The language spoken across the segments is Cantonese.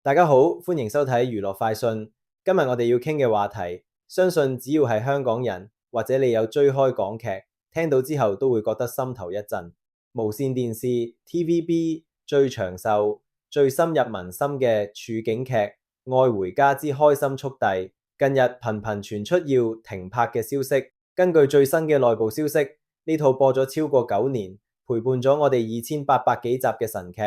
大家好，歡迎收睇娛樂快訊。今日我哋要傾嘅話題，相信只要係香港人或者你有追開港劇，聽到之後都會覺得心頭一震。無線電視 TVB 最長壽、最深入民心嘅處境劇《愛回家之開心速遞》，近日頻頻傳出要停拍嘅消息。根據最新嘅內部消息，呢套播咗超過9年，陪伴咗我哋2800幾集嘅神劇，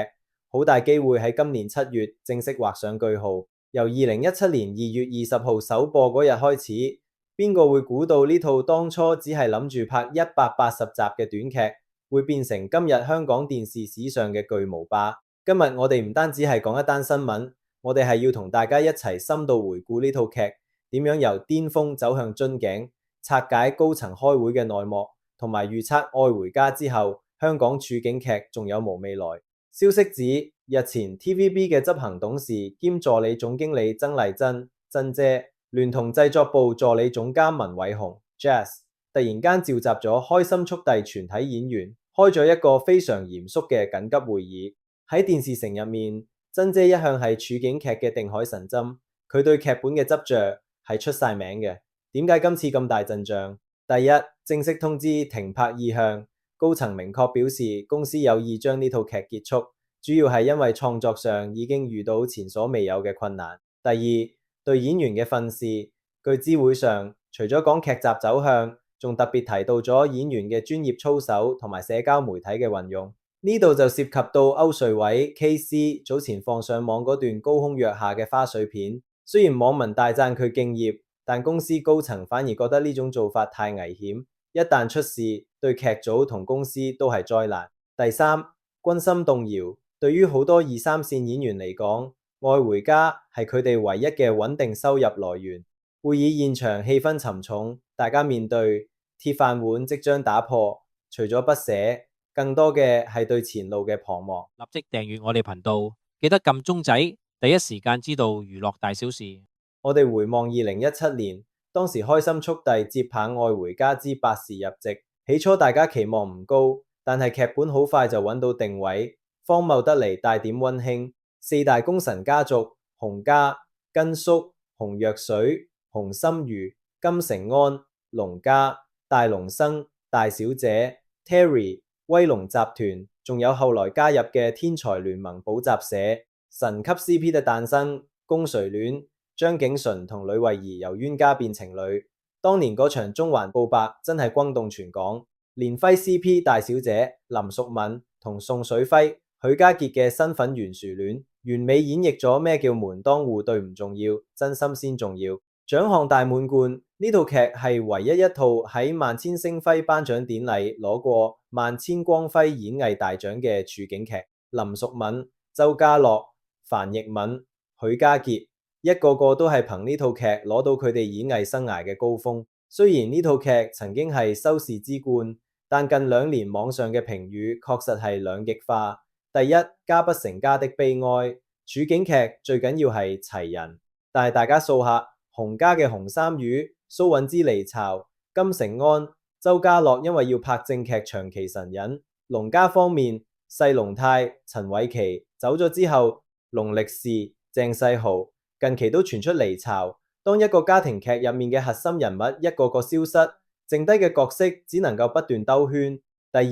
好大機會喺今年7月正式畫上句號。由2017年2月20號首播嗰日開始，邊個會估到呢套當初只係諗住拍180集嘅短劇，會變成今日香港電視史上嘅巨無霸？今日我哋唔單止係講一單新聞，我哋係要同大家一齊深度回顧呢套劇點樣由巔峰走向樽頸，拆解高層開會嘅內幕，同埋預測愛回家之後香港處境劇仲有無未來。消息指，日前 TVB 嘅執行董事兼助理總經理曾麗珍姐，聯同製作部助理總監文偉鴻 Jazz， 突然間召集咗開心速遞全體演員，開咗一個非常嚴肅嘅緊急會議。喺電視城入面，珍姐一向係處境劇嘅定海神針，佢對劇本嘅執着係出晒名嘅。點解今次咁大陣仗？第一，正式通知停拍意向，高層明確表示公司有意將呢套劇結束，主要係因為創作上已經遇到前所未有嘅困難。第二，對演員嘅訓示，據知會上除咗講劇集走向，仲特別提到咗演員嘅專業操守同埋社交媒體嘅運用。呢度就涉及到歐瑞偉 KC 早前放上網嗰段高空躍下嘅花絮片，雖然網民大讚佢敬業，但公司高層反而覺得呢種做法太危險，一旦出事，對劇組同公司都係災難。第三，軍心動搖，對於好多2、3線演員嚟講，愛回家係佢哋唯一嘅穩定收入來源。會議現場氣氛沉重，大家面對鐵飯碗即將打破，除咗不捨，更多嘅係對前路嘅彷徨。立即訂閱我哋頻道，記得撳鐘仔，第一時間知道娛樂大小事。我哋回望2017年，當時開心速遞接棒愛回家之百事入席，起初大家期望唔高，但係劇本好快就揾到定位，荒謬得嚟帶點溫馨。4大功臣家族，洪家、根叔、洪若水、洪心如、金城安、龍家、大龍生、大小姐、Terry、威龍集團，仲有後來加入嘅天才聯盟補習社，神級 CP 嘅誕生，公誰戀，張景淳同呂慧儀由冤家變情侶。當年嗰場中環告白真係轟動全港，連輝 CP 大小姐林淑敏同宋水輝、許家傑嘅身份懸殊戀，完美演繹咗咩叫門當戶對唔重要，真心先重要。獎項大滿貫，呢套劇係唯一一套喺萬千星輝頒獎典禮攞過萬千光輝演藝大獎嘅處境劇。林淑敏、周家樂、樊奕敏、許家傑，一個個都係憑呢套劇攞到佢哋演藝生涯嘅高峰。雖然呢套劇曾經係收視之冠，但近2年網上嘅評語確實係兩極化。第一，家不成家的悲哀，處境劇最緊要係齊人，但係大家掃下洪家嘅洪三魚、蘇韻之離巢，金城安、周家樂因為要拍正劇長期神隱。龍家方面，細龍泰、陳偉琪走咗之後，龍力士、鄭世豪近期都傳出離巢。當一個家庭劇入面嘅核心人物一個個消失，剩低嘅角色只能夠不斷兜圈。第二，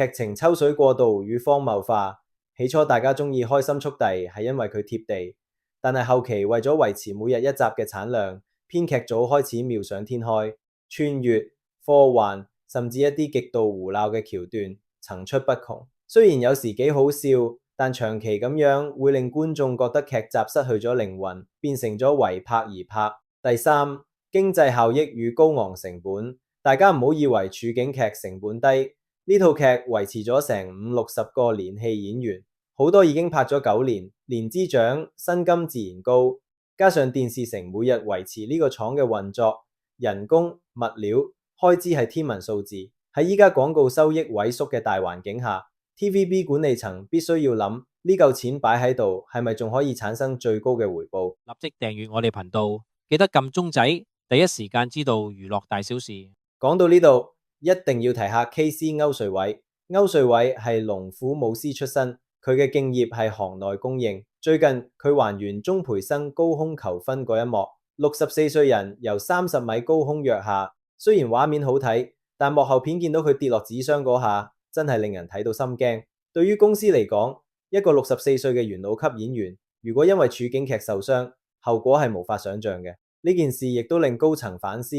劇情抽水過度與荒謬化。起初大家中意開心速遞係因為佢貼地，但係後期為咗維持每日1集嘅產量，編劇組開始妙想天開，穿越、科幻，甚至一啲極度胡鬧嘅橋段層出不窮。雖然有時幾好笑，但長期咁樣會令觀眾覺得劇集失去咗靈魂，變成咗為拍而拍。第三，經濟效益與高昂成本。大家唔好以為處境劇成本低，呢套劇維持咗成50-60個連戲演員，好多已經拍咗9年，年資長，薪金自然高。加上電視城每日維持呢個廠嘅運作，人工、物料開支係天文數字。喺依家廣告收益萎縮嘅大環境下， TVB 管理層必須要諗呢嚿錢擺喺度係咪仲可以產生最高嘅回報。立即訂閱我哋頻道，記得撳鐘仔，第一時間知道娛樂大小事。講到呢度，一定要提下 KC 歐瑞偉。歐瑞偉係龍虎武師出身，佢嘅敬業係行內公認，最近佢還原鍾培生高空求婚嗰一幕，64歲人由30米高空躍下，雖然畫面好睇，但幕後片見到佢跌落紙箱嗰下，真係令人睇到心驚。對於公司嚟講，一個64歲嘅元老級演員，如果因為處境劇受傷，後果係無法想象嘅。呢件事亦都令高層反思，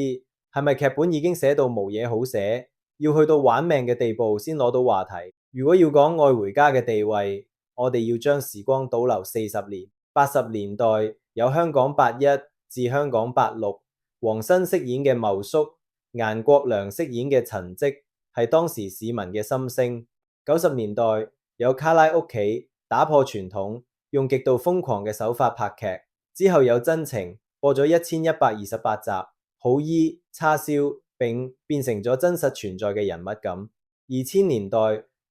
係咪劇本已經寫到無嘢好寫，要去到玩命嘅地步先攞到話題？如果要講愛回家嘅地位，我哋要將時光倒流40年，80年代有香港81至香港86，黃新飾演嘅茂叔，顏國良飾演嘅陳積，係當時市民嘅心聲。90年代有卡拉屋企，打破傳統，用極度瘋狂嘅手法拍劇，之後有真情，播咗1128集，好姨、叉燒並變成咗真實存在嘅人物咁。2000年代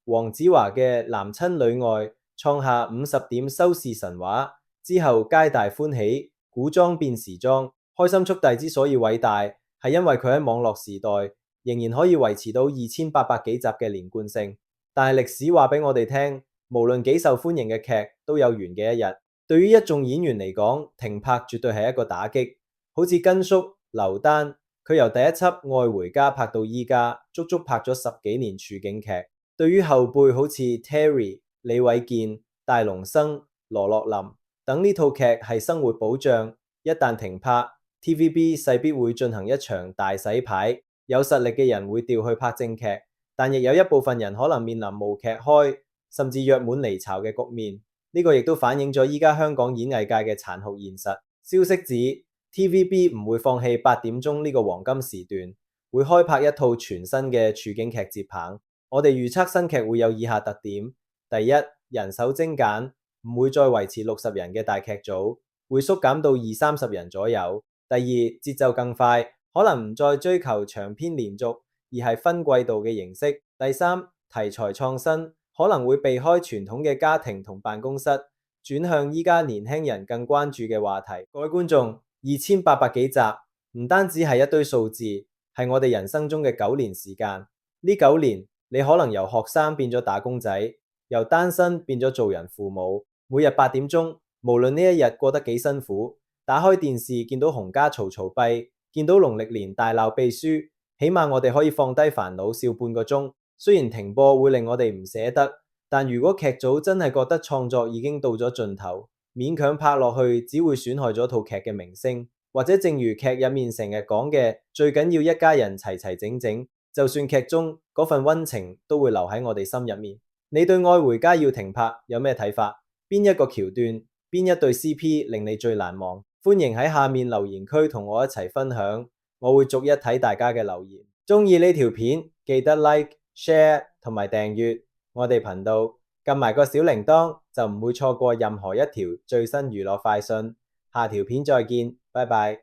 黃子華嘅男親女愛創下50點收視神話，之後皆大歡喜，古裝變時裝。開心速遞之所以偉大，係因為佢喺網絡時代仍然可以維持到2800幾集嘅連貫性。但係歷史話俾我哋聽，無論幾受歡迎嘅劇都有完嘅一日。對於一眾演員嚟講，停拍絕對係一個打擊。好似根叔劉丹，佢由第一輯《愛回家》拍到依家，足足拍咗10幾年處境劇。對於後輩好似 Terry、李偉健、大龍生、羅樂林等，呢套劇係生活保障，一旦停拍， TVB 勢必會進行一場大洗牌。有實力嘅人會調去拍正劇，但亦有一部分人可能面臨無劇開，甚至約滿離巢嘅局面。呢個亦都反映咗依家香港演藝界嘅殘酷現實。消息指 TVB 唔會放棄8點鐘呢個黃金時段，會開拍一套全新嘅處境劇接棒。我哋預測新劇會有以下特點：第一，人手精簡，唔會再維持60人嘅大劇組，會縮減到20-30人左右。第二，節奏更快，可能唔再追求長篇連續，而係分季度嘅形式。第三，題材創新，可能會避開傳統嘅家庭同辦公室，轉向依家年輕人更關注嘅話題。各位觀眾，2800幾集，唔單止係一堆數字，係我哋人生中嘅9年時間。呢9年，你可能由學生變咗打工仔，由單身變咗做人父母。每日8點鐘，無論呢一日過得幾辛苦，打開電視見到洪家嘈嘈閉，見到農曆年大鬧秘書，起碼我哋可以放低煩惱笑半個鐘。雖然停播會令我哋唔捨得，但如果劇組真係覺得創作已經到咗盡頭，勉強拍落去只會損害咗套劇嘅名聲。或者正如劇入面成日講嘅，最緊要一家人齊齊整整，就算劇中嗰份溫情都會留喺我哋心入面。你對愛回家要停拍有咩睇法？邊一個橋段，邊一對 CP 令你最難忘？歡迎喺下面留言區同我一齊分享，我會逐一睇大家嘅留言。鍾意呢條片記得 like、share 同埋訂閱我哋頻道，撳埋個小鈴鐺就唔會錯過任何一條最新娛樂快訊。下條片再見，拜拜。